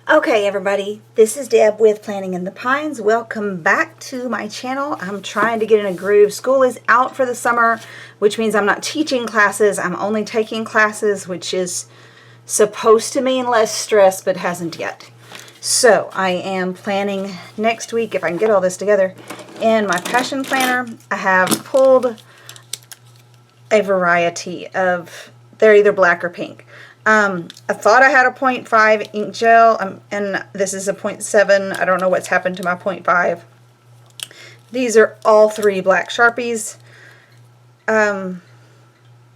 Okay, everybody, this is Deb with Planting in the Pines. Welcome back to my channel. I'm trying to get in a groove. School is out for the summer, which means I'm not teaching classes. I'm only taking classes, which is supposed to mean less stress, but hasn't yet. So I am planning next week, if I can get all this together. In my passion planner, I have pulled a variety of, they're either black or pink. I thought I had a 0.5 ink gel, and this is a 0.7. I don't know what's happened to my 0.5. These are all three black Sharpies. I'm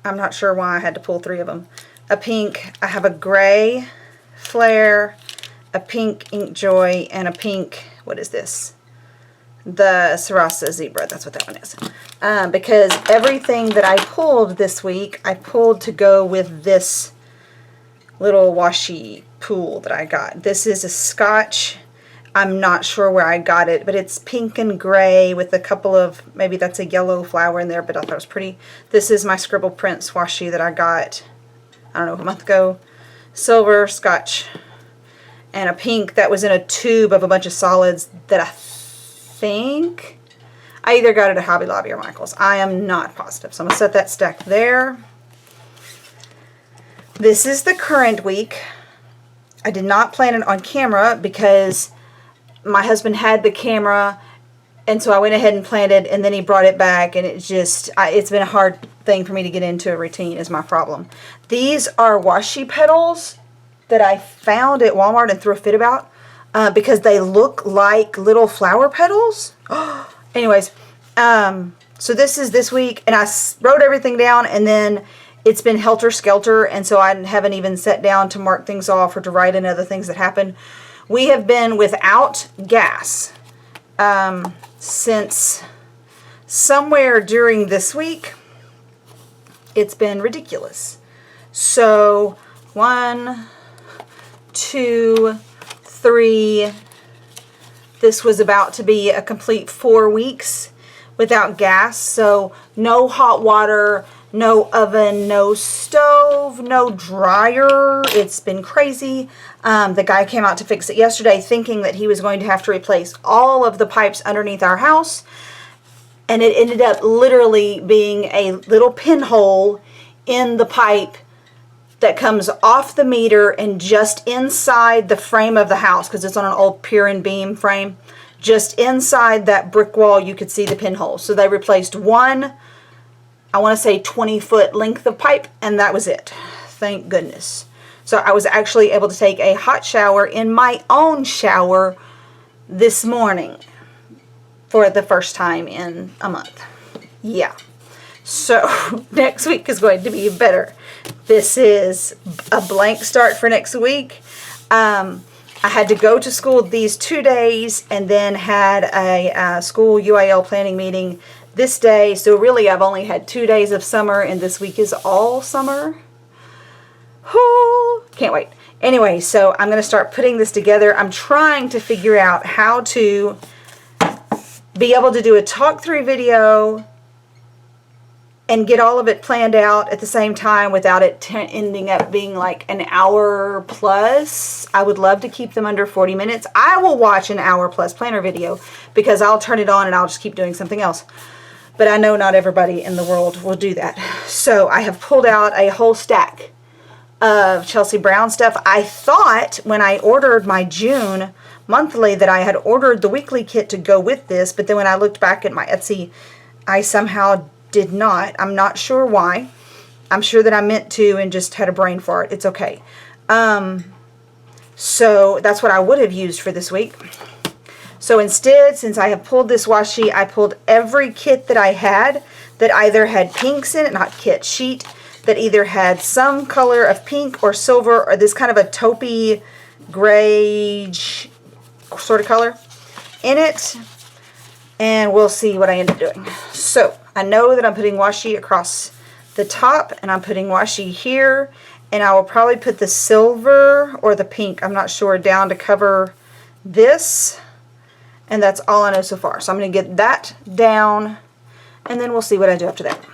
not sure why I had to pull three of them. A pink, I have a gray Flare, a pink Inkjoy, and a pink, what is this? The Sarasa Zebra, that's what that one is. Because everything that I pulled this week, I pulled to go with this little washi pool that I got. This is a Scotch. I'm not sure where I got it, but it's pink and gray with a couple of, maybe that's a yellow flower in there, but I thought it was pretty. This is my Scribble Prints washi that I got, I don't know, a month ago. Silver, Scotch, and a pink that was in a tube of a bunch of solids that I think I either got it at Hobby Lobby or Michael's. I am not positive, so I'm going to set that stack there. This is the current week. I did not plan it on camera because my husband had the camera, and so I went ahead and planned it, and then he brought it back, and it's been a hard thing for me to get into a routine is my problem. These are washi petals that I found at Walmart and threw a fit about because they look like little flower petals. Anyways, so this is this week, and I wrote everything down, and then it's been helter-skelter, and so I haven't even sat down to mark things off or to write in other things that happened. We have been without gas since somewhere during this week. It's been ridiculous. So 1, 2, 3, this was about to be a complete 4 weeks without gas. So no hot water, no oven, no stove, no dryer. It's been crazy. The guy came out to fix it yesterday thinking that he was going to have to replace all of the pipes underneath our house. And it ended up literally being a little pinhole in the pipe that comes off the meter and just inside the frame of the house, because it's on an old pier and beam frame. Just inside that brick wall you could see the pinhole. So they replaced one, I want to say 20-foot length of pipe, and that was it. Thank goodness. So I was actually able to take a hot shower in my own shower this morning for the first time in a month. Yeah. So next week is going to be better. This is a blank start for next week. I had to go to school these 2 days and then had a school UIL planning meeting this day. So really I've only had 2 days of summer, and this week is all summer. Whoo, can't wait. Anyway, so I'm going to start putting this together. I'm trying to figure out how to be able to do a talk through video and get all of it planned out at the same time without it ending up being like an hour plus. I would love to keep them under 40 minutes. I will watch an hour plus planner video because I'll turn it on and I'll just keep doing something else. But I know not everybody in the world will do that. So I have pulled out a whole stack of Chelsea Brown stuff. I thought when I ordered my June monthly that I had ordered the weekly kit to go with this, but then when I looked back at my Etsy, I somehow did not. I'm not sure why. I'm sure that I meant to and just had a brain fart. It's okay. So that's what I would have used for this week. So instead, since I have pulled this washi, I pulled every kit that I had that either had pinks in it, not kit, sheet, that either had some color of pink or silver or this kind of a taupey gray sort of color in it. And we'll see what I end up doing. So I know that I'm putting washi across the top, and I'm putting washi here, and I will probably put the silver or the pink, I'm not sure, down to cover this. And that's all I know so far. So I'm going to get that down, and then we'll see what I do after that.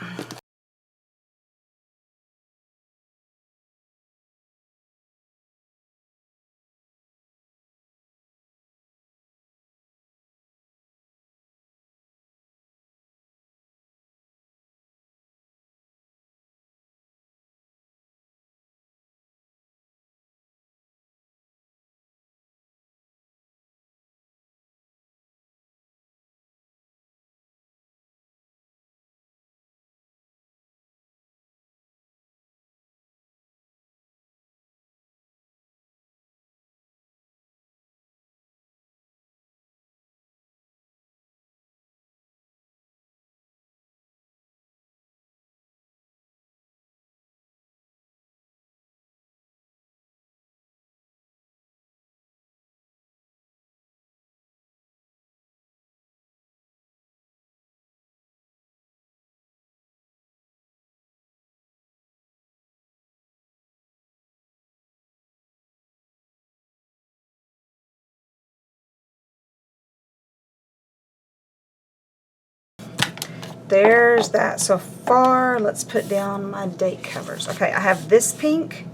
there's that so far. Let's put down my date covers. Okay, I have this pink,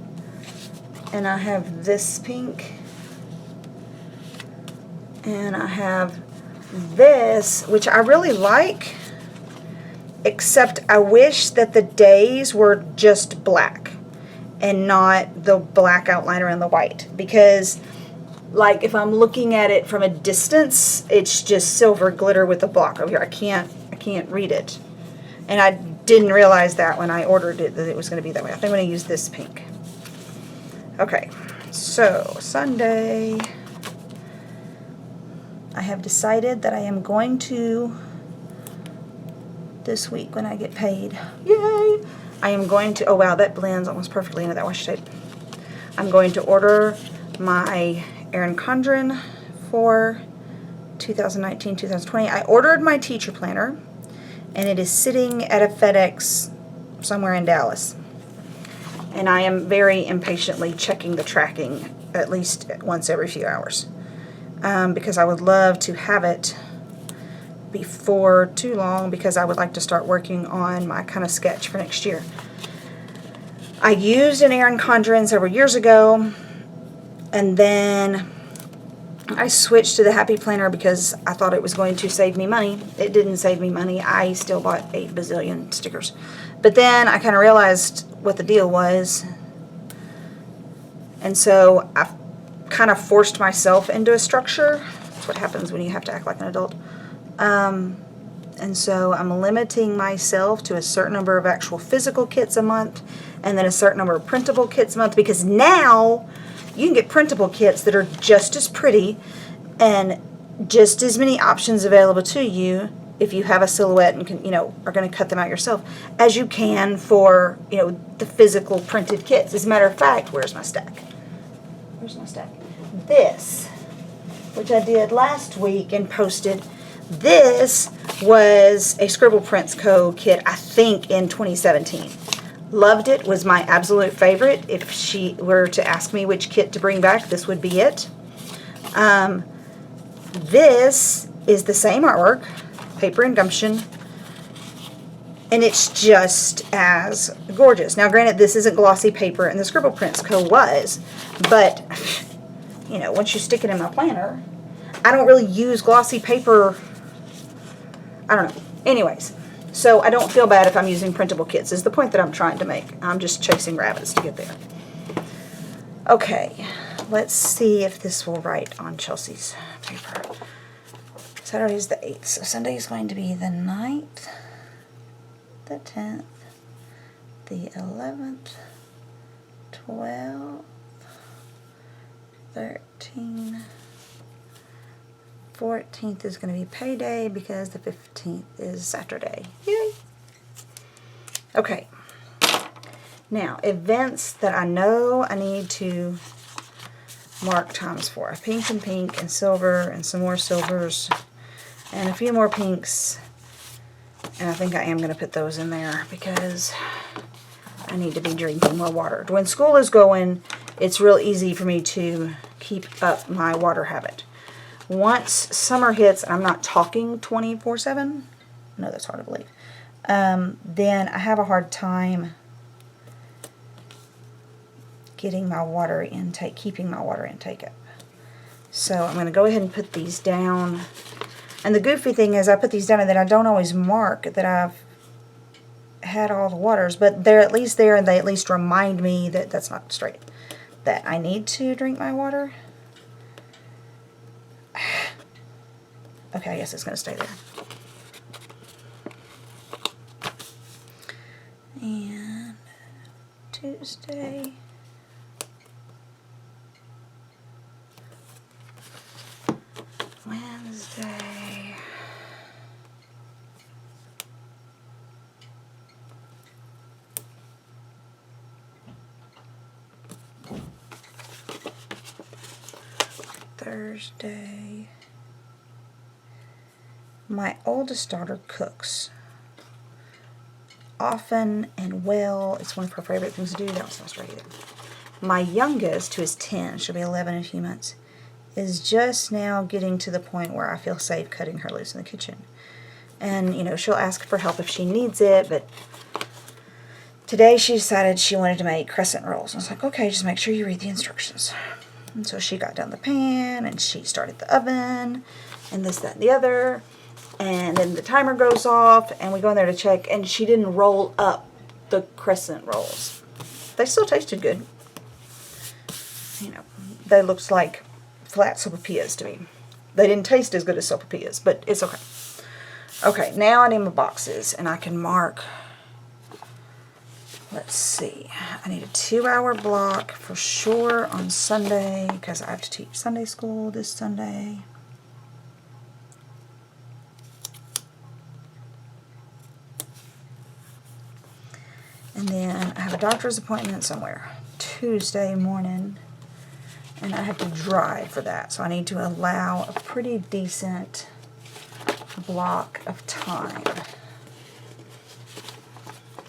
and I have this pink, and I have this, which I really like, except I wish that the days were just black and not the black outline around the white, because like if I'm looking at it from a distance, it's just silver glitter with the block over here. I can't read it. And I didn't realize that when I ordered it, that it was going to be that way. I think I'm going to use this pink. Okay, so Sunday, I have decided that I am going to, this week when I get paid, yay, I am going to, oh wow, that blends almost perfectly into that washi tape. I'm going to order my Erin Condren for 2019-2020. I ordered my teacher planner, and it is sitting at a FedEx somewhere in Dallas. And I am very impatiently checking the tracking at least once every few hours, because I would love to have it before too long, because I would like to start working on my kind of sketch for next year. I used an Erin Condren several years ago, and then I switched to the Happy Planner because I thought it was going to save me money. It didn't save me money. I still bought 8 bazillion stickers. But then I kind of realized what the deal was, and so I kind of forced myself into a structure. That's what happens when you have to act like an adult. And so I'm limiting myself to a certain number of actual physical kits a month, and then a certain number of printable kits a month, because now you can get printable kits that are just as pretty and just as many options available to you if you have a silhouette and can, are going to cut them out yourself, as you can for, the physical printed kits. As a matter of fact, where's my stack? Where's my stack? This, which I did last week and posted, this was a Scribble Prints Co. kit, I think in 2017. Loved it, was my absolute favorite. If she were to ask me which kit to bring back, this would be it. This is the same artwork, paper and gumption, and it's just as gorgeous. Now granted, this isn't glossy paper, and the Scribble Prints Co. was, but once you stick it in my planner, I don't really use glossy paper. I don't know. Anyways, so I don't feel bad if I'm using printable kits, is the point that I'm trying to make. I'm just chasing rabbits to get there. Okay, let's see if this will write on Chelsea's paper. Saturday is the 8th, so Sunday is going to be the 9th, the 10th, the 11th, 12th, 13th, 14th is going to be payday because the 15th is Saturday. Yay! Okay. Now, events that I know I need to mark times for. Pink and pink and silver and some more silvers and a few more pinks. And I think I am going to put those in there because I need to be drinking more water. When school is going, it's real easy for me to keep up my water habit. Once summer hits, I'm not talking 24/7. No, that's hard to believe. Then I have a hard time keeping my water intake up. So I'm going to go ahead and put these down. And the goofy thing is I put these down and then I don't always mark that I've had all the waters, but they're at least there and they at least remind me that that's not straight, that I need to drink my water. Okay, I guess it's going to stay there. And Tuesday. Wednesday. Thursday. My oldest daughter cooks often and well. It's one of her favorite things to do. That was not straight either. My youngest, who is 10, she'll be 11 in a few months, is just now getting to the point where I feel safe cutting her loose in the kitchen. And, you know, she'll ask for help if she needs it, but today she decided she wanted to make crescent rolls. I was like, okay, just make sure you read the instructions. And so she got down the pan, and she started the oven, and this, that, and the other. And then the timer goes off, and we go in there to check, and she didn't roll up the crescent rolls. They still tasted good. You know, they looked like flat sopapillas to me. They didn't taste as good as sopapillas, but it's okay. Okay, now I need my boxes, and I can mark, let's see, I need a 2-hour block for sure on Sunday, because I have to teach Sunday school this Sunday. And then I have a doctor's appointment somewhere Tuesday morning, and I have to drive for that, so I need to allow a pretty decent block of time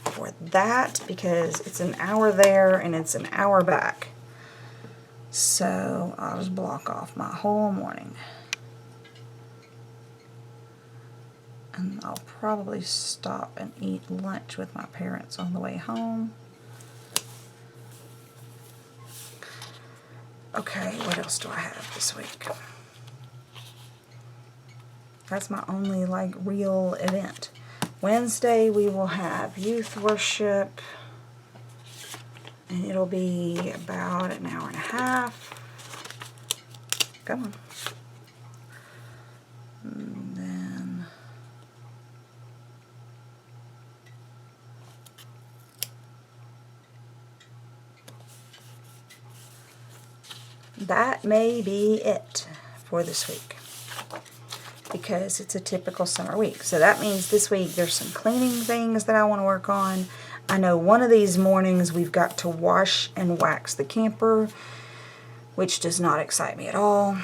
for that, because it's an hour there and it's an hour back. So I'll just block off my whole morning. And I'll probably stop and eat lunch with my parents on the way home. Okay, what else do I have this week? That's my only, like, real event. Wednesday we will have youth worship, and it'll be about an hour and a half. Come on. And then that may be it for this week, because it's a typical summer week. So that means this week there's some cleaning things that I want to work on. I know one of these mornings we've got to wash and wax the camper, which does not excite me at all.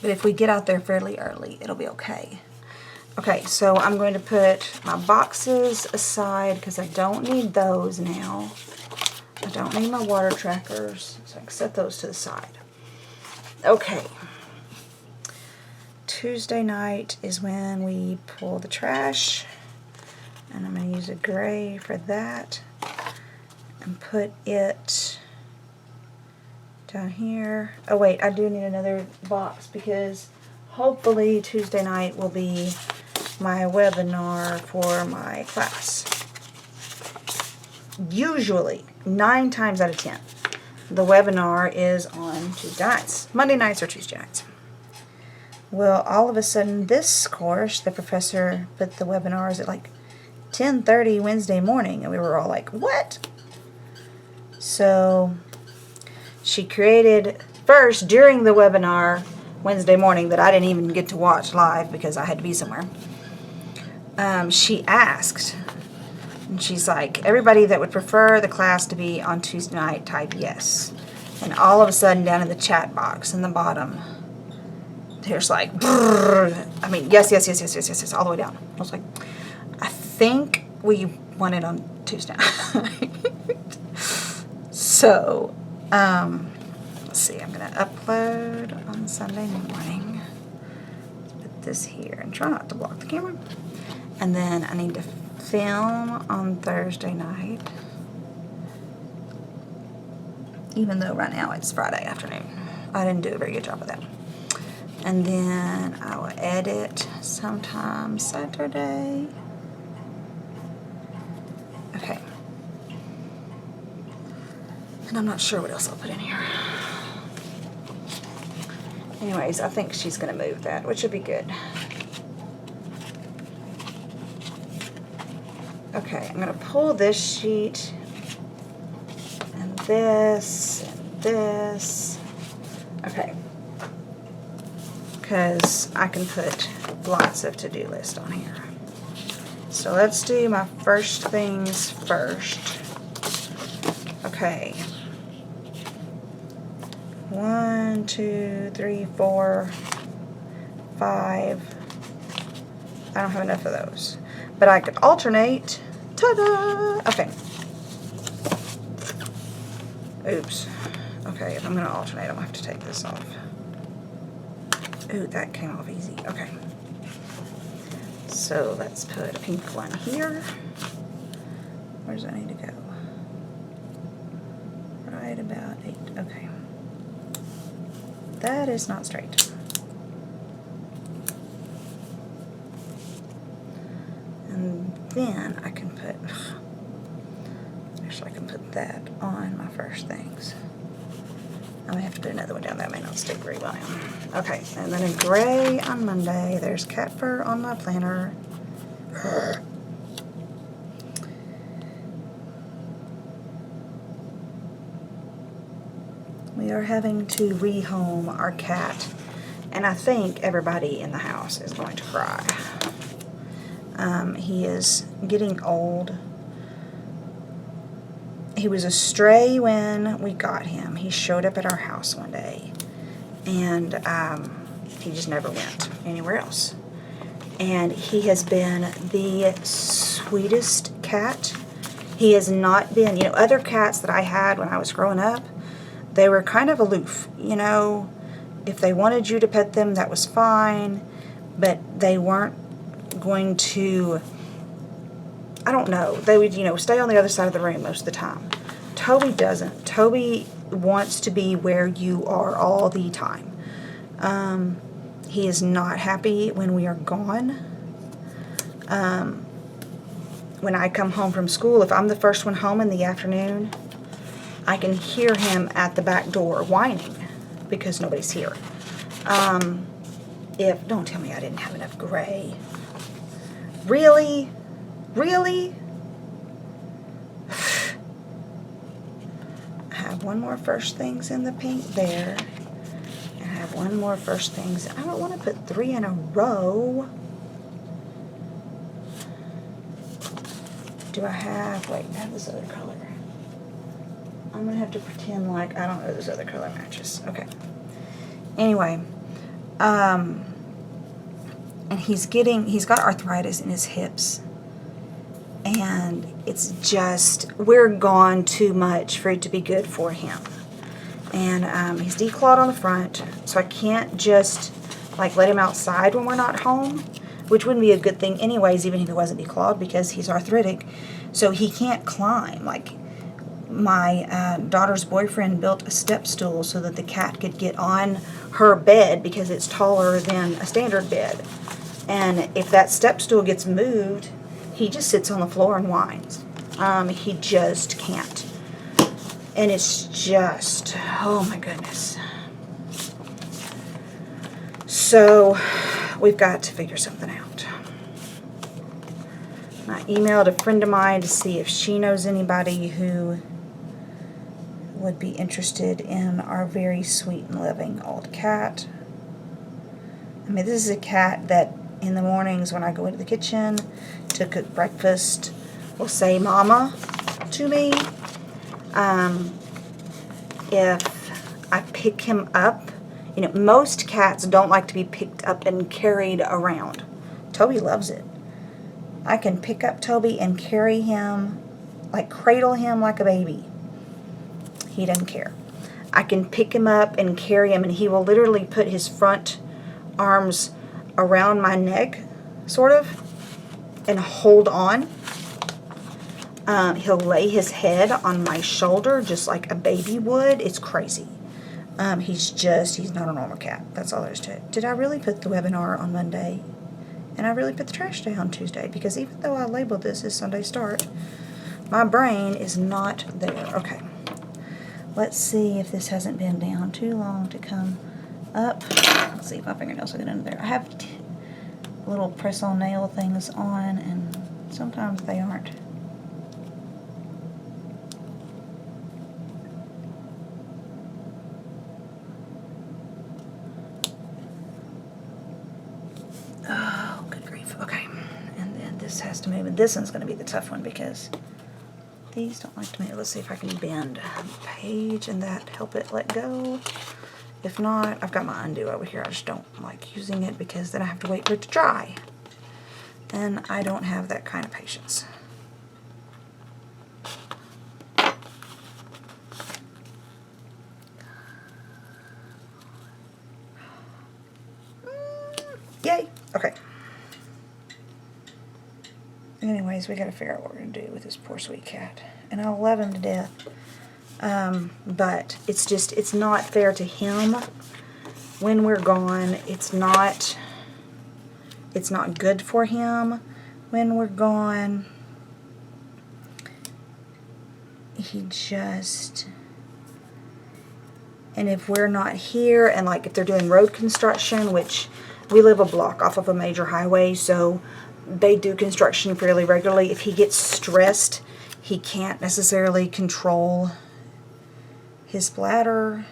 But if we get out there fairly early, it'll be okay. Okay, so I'm going to put my boxes aside because I don't need those now. I don't need my water trackers, so I can set those to the side. Okay. Tuesday night is when we pull the trash, and I'm going to use a gray for that and put it down here. Oh wait, I do need another box because hopefully Tuesday night will be my webinar for my class. Usually, 9 times out of 10, the webinar is on Tuesday nights. Monday nights or Tuesday nights. Well, all of a sudden, this course, the professor put the webinars at like 10:30 Wednesday morning, and we were all like, what? So she created, first, during the webinar Wednesday morning that I didn't even get to watch live because I had to be somewhere, she asked, and she's like, everybody that would prefer the class to be on Tuesday night, type yes. And all of a sudden, down in the chat box in the bottom, there's like, I mean, yes, all the way down. I was like, I think we want it on Tuesday night. So, let's see, I'm going to upload on Sunday morning. Let's put this here and try not to block the camera. And then I need to film on Thursday night, even though right now it's Friday afternoon. I didn't do a very good job of that. And then I will edit sometime Saturday. Okay. And I'm not sure what else I'll put in here. Anyways, I think she's going to move that, which would be good. Okay, I'm going to pull this sheet and this and this. Okay. Because I can put lots of to-do list on here. So let's do my first things first. Okay. 1, 2, 3, 4, 5. I don't have enough of those. But I could alternate. Ta-da! Okay. Oops. Okay, if I'm going to alternate, I'm going to have to take this off. Ooh, that came off easy. Okay. So let's put a pink one here. Where does that need to go? Right about 8. Okay. That is not straight. And then I can put, actually I can put that on my first things. I may have to put another one down. That may not stick very well. Okay, and then a gray on Monday. There's cat fur on my planner. We are having to rehome our cat, and I think everybody in the house is going to cry. He is getting old. He was a stray when we got him. He showed up at our house one day, and he just never went anywhere else. And he has been the sweetest cat. He has not been, you know, other cats that I had when I was growing up, they were kind of aloof, you know. If they wanted you to pet them, that was fine, but they weren't going to, I don't know, they would, you know, stay on the other side of the room most of the time. Toby doesn't. Toby wants to be where you are all the time. He is not happy when we are gone. When I come home from school, if I'm the first one home in the afternoon, I can hear him at the back door whining because nobody's here. Don't tell me I didn't have enough gray. Really? Really? I have one more First Things in the pink there. And I have one more First Things. I don't want to put 3 in a row. Do I have, wait, I have this other color. I'm going to have to pretend like I don't know this other color matches. Okay. Anyway, and he's got arthritis in his hips. And it's just, we're gone too much for it to be good for him. And he's declawed on the front, so I can't just like let him outside when we're not home, which wouldn't be a good thing anyways, even if he wasn't declawed, because he's arthritic. So he can't climb. Like, my daughter's boyfriend built a step stool so that the cat could get on her bed because it's taller than a standard bed. And if that step stool gets moved, he just sits on the floor and whines. He just can't. And it's just, oh my goodness. So we've got to figure something out. I emailed a friend of mine to see if she knows anybody who would be interested in our very sweet and loving old cat. I mean, this is a cat that in the mornings when I go into the kitchen to cook breakfast will say mama to me. If I pick him up, you know, most cats don't like to be picked up and carried around. Toby loves it. I can pick up Toby and carry him, like cradle him like a baby. He doesn't care. I can pick him up and carry him, and he will literally put his front arms around my neck, sort of, and hold on. He'll lay his head on my shoulder just like a baby would. It's crazy. He's not a normal cat. That's all there is to it. Did I really put the webinar on Monday? And I really put the trash day on Tuesday? Because even though I labeled this as Sunday start, my brain is not there. Okay. Let's see if this hasn't been down too long to come up. Let's see if my fingernails will get under there. I have little press-on nail things on, and sometimes they aren't. Oh, good grief. Okay. And then this has to move, and this one's going to be the tough one because these don't like to move. Let's see if I can bend the page and that help it let go. If not, I've got my undo over here. I just don't like using it because then I have to wait for it to dry. And I don't have that kind of patience. Yay! Okay. Anyways, we got to figure out what we're going to do with this poor sweet cat. And I love him to death. But it's not fair to him when we're gone. It's not good for him when we're gone. And if we're not here, and like if they're doing road construction, which we live a block off of a major highway, so they do construction fairly regularly. If he gets stressed, he can't necessarily control his bladder.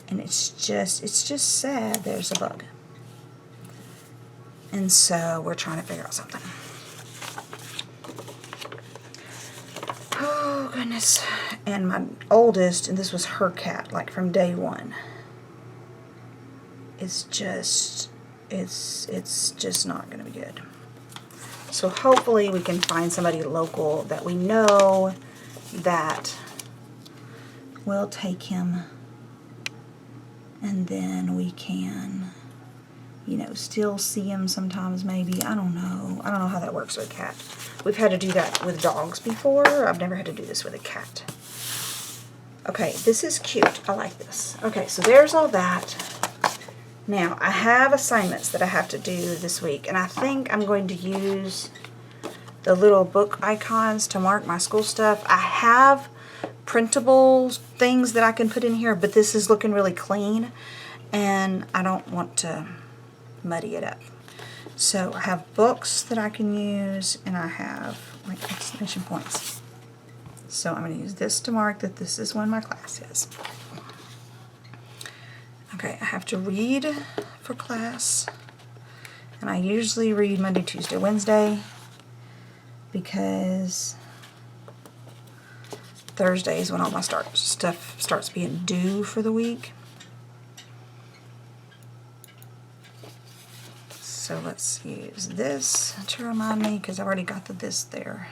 And it's just sad. There's a bug. And so we're trying to figure out something. Oh, goodness. And my oldest, and this was her cat, like from day one. It's just not going to be good. So hopefully we can find somebody local that we know that will take him. And then we can, you know, still see him sometimes maybe. I don't know. I don't know how that works with a cat. We've had to do that with dogs before. I've never had to do this with a cat. Okay, this is cute. I like this. Okay, so there's all that. Now, I have assignments that I have to do this week, and I think I'm going to use the little book icons to mark my school stuff. I have printable things that I can put in here, but this is looking really clean, and I don't want to muddy it up. So I have books that I can use, and I have like exclamation points. So I'm going to use this to mark that this is when my class is. Okay, I have to read for class, and I usually read Monday, Tuesday, Wednesday, because Thursday is when all my stuff starts being due for the week. So let's use this to remind me, because I've already got this there.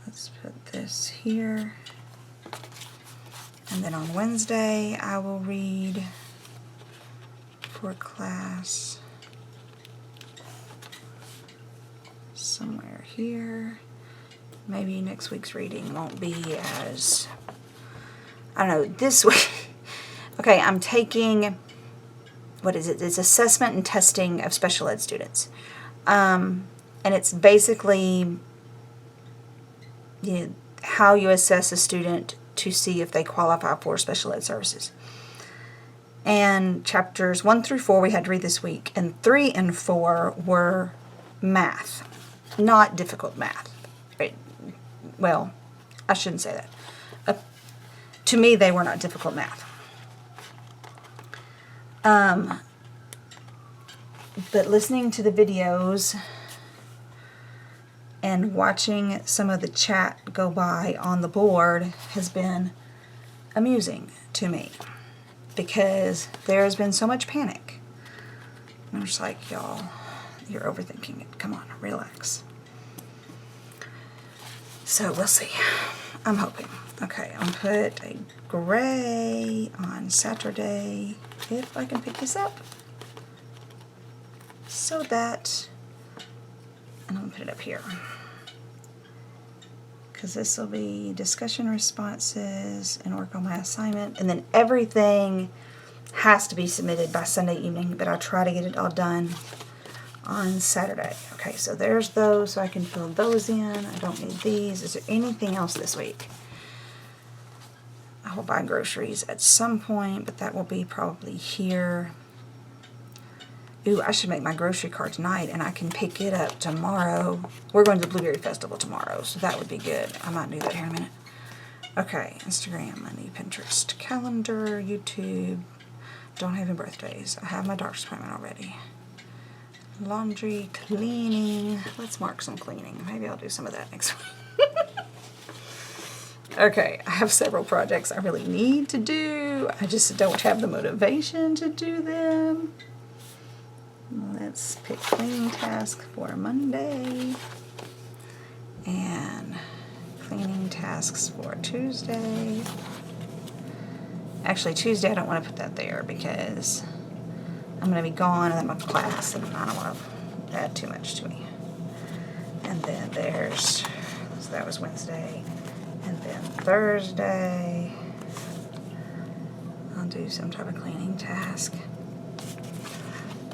Let's put this here. And then on Wednesday, I will read for class somewhere here. Maybe next week's reading won't be as, I don't know, this week. Okay, I'm taking, what is it? It's assessment and testing of special ed students. And it's basically, you know, how you assess a student to see if they qualify for special ed services. And chapters 1 through 4 we had to read this week, and 3 and 4 were math, not difficult math. Right? Well, I shouldn't say that. To me, they were not difficult math. But listening to the videos and watching some of the chat go by on the board has been amusing to me, because there has been so much panic. I'm just like, y'all, you're overthinking it. Come on, relax. So we'll see. I'm hoping. Okay, I'm going to put a gray on Saturday, if I can pick this up. So that, and I'm going to put it up here, because this will be discussion responses and work on my assignment, and then everything has to be submitted by Sunday evening, but I'll try to get it all done on Saturday. Okay, so there's those, so I can fill those in. I don't need these. Is there anything else this week? I will buy groceries at some point, but that will be probably here. Ooh, I should make my grocery cart tonight, and I can pick it up tomorrow. We're going to the Blueberry Festival tomorrow, so that would be good. I might do that here in a minute. Okay, Instagram, I need Pinterest, calendar, YouTube. Don't have any birthdays. I have my doctor's appointment already. Laundry, cleaning. Let's mark some cleaning. Maybe I'll do some of that next week. Okay, I have several projects I really need to do. I just don't have the motivation to do them. Let's pick cleaning task for Monday and cleaning tasks for Tuesday. Actually, Tuesday I don't want to put that there because I'm going to be gone and then my class, and I don't want to add too much to me. And then there's, so that was Wednesday. And then Thursday, I'll do some type of cleaning task.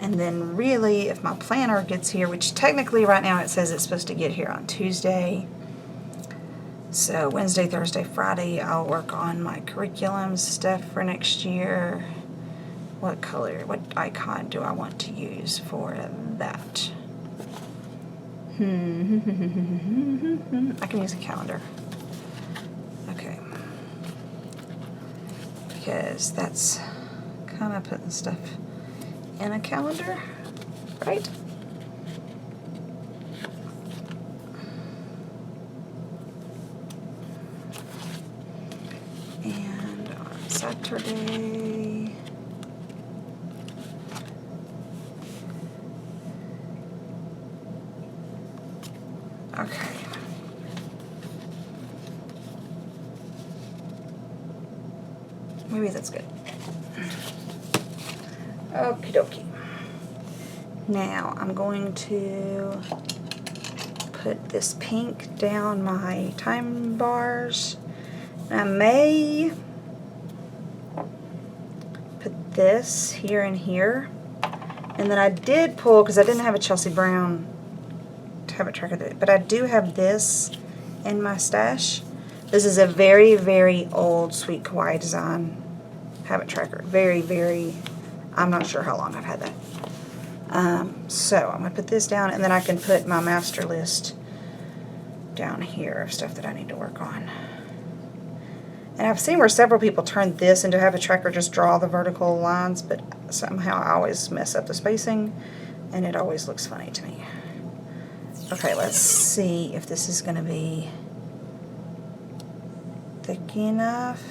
And then really, if my planner gets here, which technically right now it says it's supposed to get here on Tuesday. So Wednesday, Thursday, Friday, I'll work on my curriculum stuff for next year. What color, what icon do I want to use for that? I can use a calendar. Okay. Because that's kind of putting stuff in a calendar, right? And on Saturday, okay. Maybe that's good. Okie dokie. Now I'm going to put this pink down my time bars. I may put this here and here. And then I did pull, because I didn't have a Chelsea Brown habit tracker, but I do have this in my stash. This is a very, very old Sweet Kawaii Design habit tracker. Very, very, I'm not sure how long I've had that. So I'm going to put this down, and then I can put my master list down here of stuff that I need to work on. And I've seen where several people turn this into a habit tracker, just draw the vertical lines, but somehow I always mess up the spacing, and it always looks funny to me. Okay, let's see if this is going to be thick enough.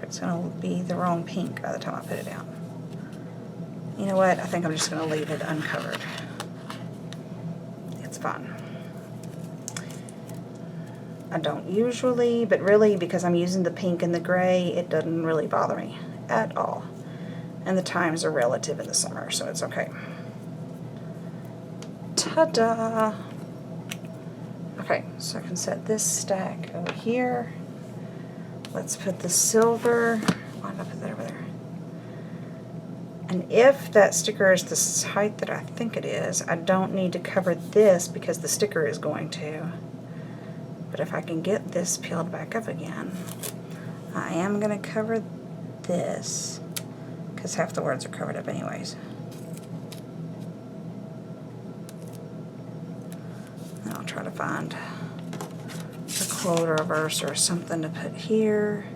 It's going to be the wrong pink by the time I put it down. You know what? I think I'm just going to leave it uncovered. It's fine. I don't usually, but really because I'm using the pink and the gray, it doesn't really bother me at all. And the times are relative in the summer, so it's okay. Ta-da! Okay, so I can set this stack over here. Let's put the silver, why did I put that over there? And if that sticker is the height that I think it is, I don't need to cover this because the sticker is going to. But if I can get this peeled back up again, I am going to cover this because half the words are covered up anyways. And I'll try to find a quote or a verse or something to put here.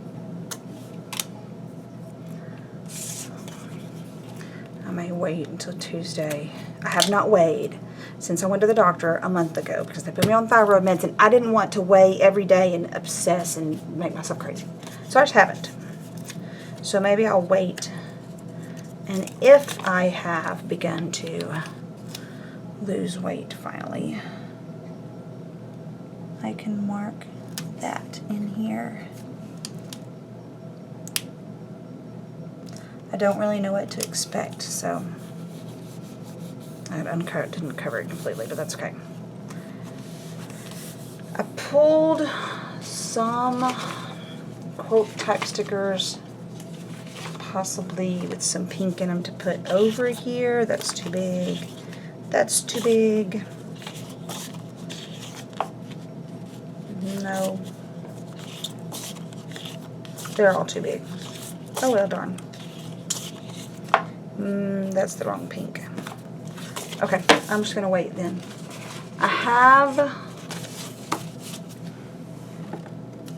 I may wait until Tuesday. I have not weighed since I went to the doctor a month ago because they put me on thyroid meds and I didn't want to weigh every day and obsess and make myself crazy. So I just haven't. So maybe I'll wait. And if I have begun to lose weight finally, I can mark that in here. I don't really know what to expect, so I didn't cover it completely, but that's okay. I pulled some quote type stickers, possibly with some pink in them to put over here. That's too big. That's too big. No. They're all too big. Oh well, darn. That's the wrong pink. Okay, I'm just going to wait then. I have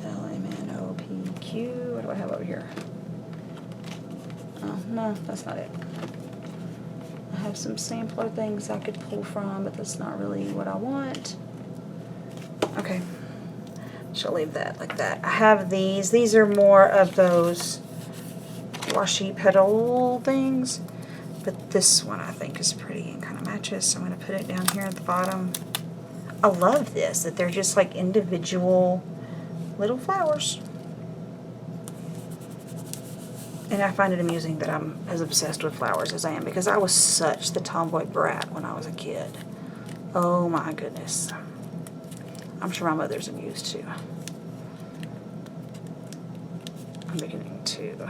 LMNOPQ. What do I have over here? Oh, no, that's not it. I have some sampler things I could pull from, but that's not really what I want. Okay, shall leave that like that. I have these. These are more of those washi petal things, but this one I think is pretty and kind of matches, so I'm going to put it down here at the bottom. I love this, that they're just like individual little flowers. And I find it amusing that I'm as obsessed with flowers as I am, because I was such the tomboy brat when I was a kid. Oh my goodness. I'm sure my mother's amused too. I'm beginning to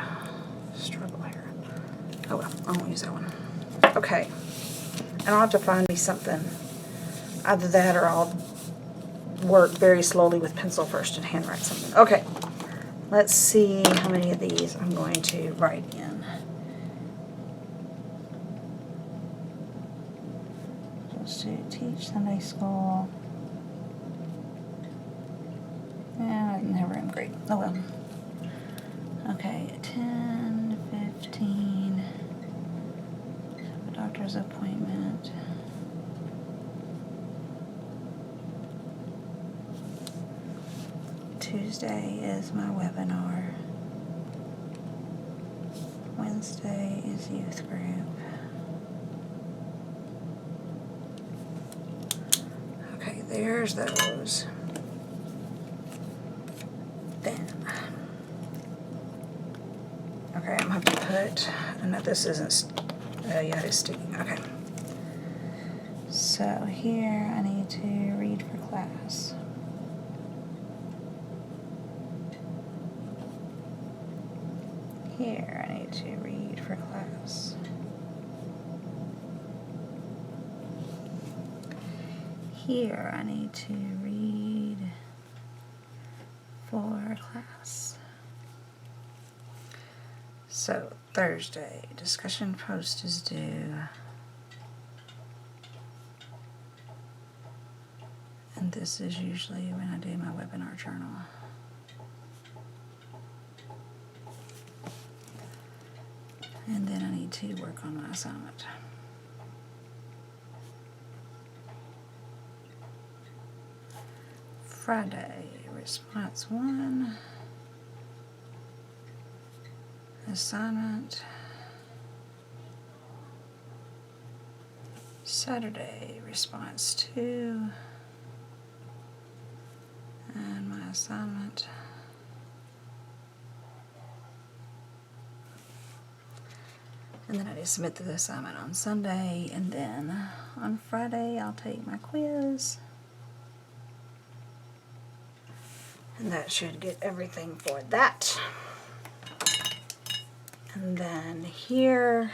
struggle here. Oh well, I won't use that one. Okay. And I'll have to find me something. Either that or I'll work very slowly with pencil first and handwrite something. Okay. Let's see how many of these I'm going to write in. Just to teach Sunday school. Yeah, I didn't have room. Great. Oh well. Okay, 10, 15. Have a doctor's appointment. Tuesday is my webinar. Wednesday is youth group. Okay, there's those. Then, okay, I'm going to put, no, this isn't, yeah, it is sticking. Okay. So here I need to read for class. Here I need to read for class. Here I need to read for class. So Thursday, discussion post is due. And this is usually when I do my webinar journal. And then I need to work on my assignment. Friday, response 1, assignment. Saturday, response 2, and my assignment. And then I just submit the assignment on Sunday, and then on Friday I'll take my quiz. And that should get everything for that. And then here,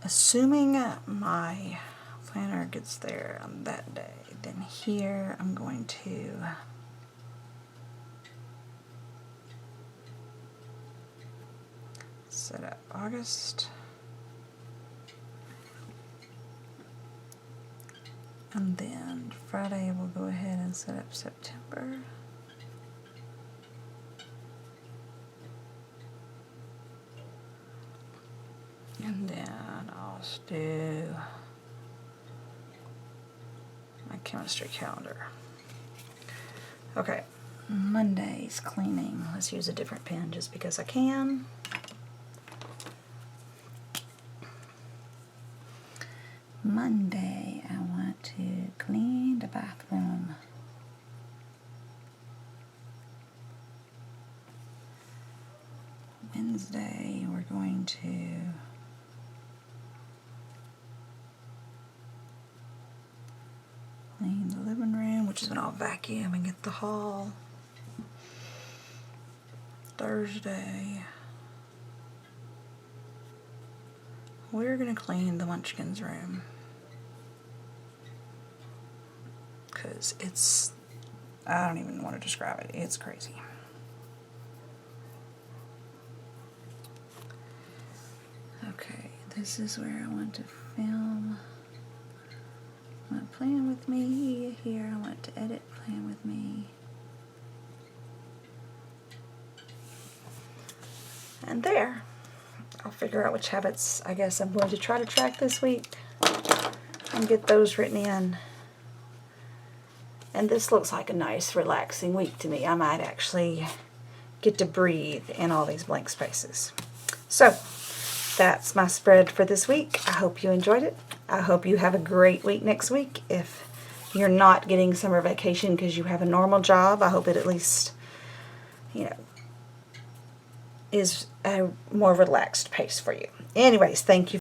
assuming my planner gets there on that day, then here I'm going to set up August. And then Friday we'll go ahead and set up September. And then I'll do my chemistry calendar. Okay, Monday's cleaning. Let's use a different pen just because I can. Monday, I want to clean the bathroom. Wednesday, we're going to clean the living room, which is when I'll vacuum and get the hall. Thursday, we're going to clean the Munchkins' room. Because it's, I don't even want to describe it. It's crazy. Okay, this is where I want to film. I want to plan with me. Here I want to edit plan with me. And there. I'll figure out which habits I guess I'm going to try to track this week and get those written in. And this looks like a nice relaxing week to me. I might actually get to breathe in all these blank spaces. So that's my spread for this week. I hope you enjoyed it. I hope you have a great week next week. If you're not getting summer vacation because you have a normal job, I hope it at least you know, is a more relaxed pace for you. Anyways, thank you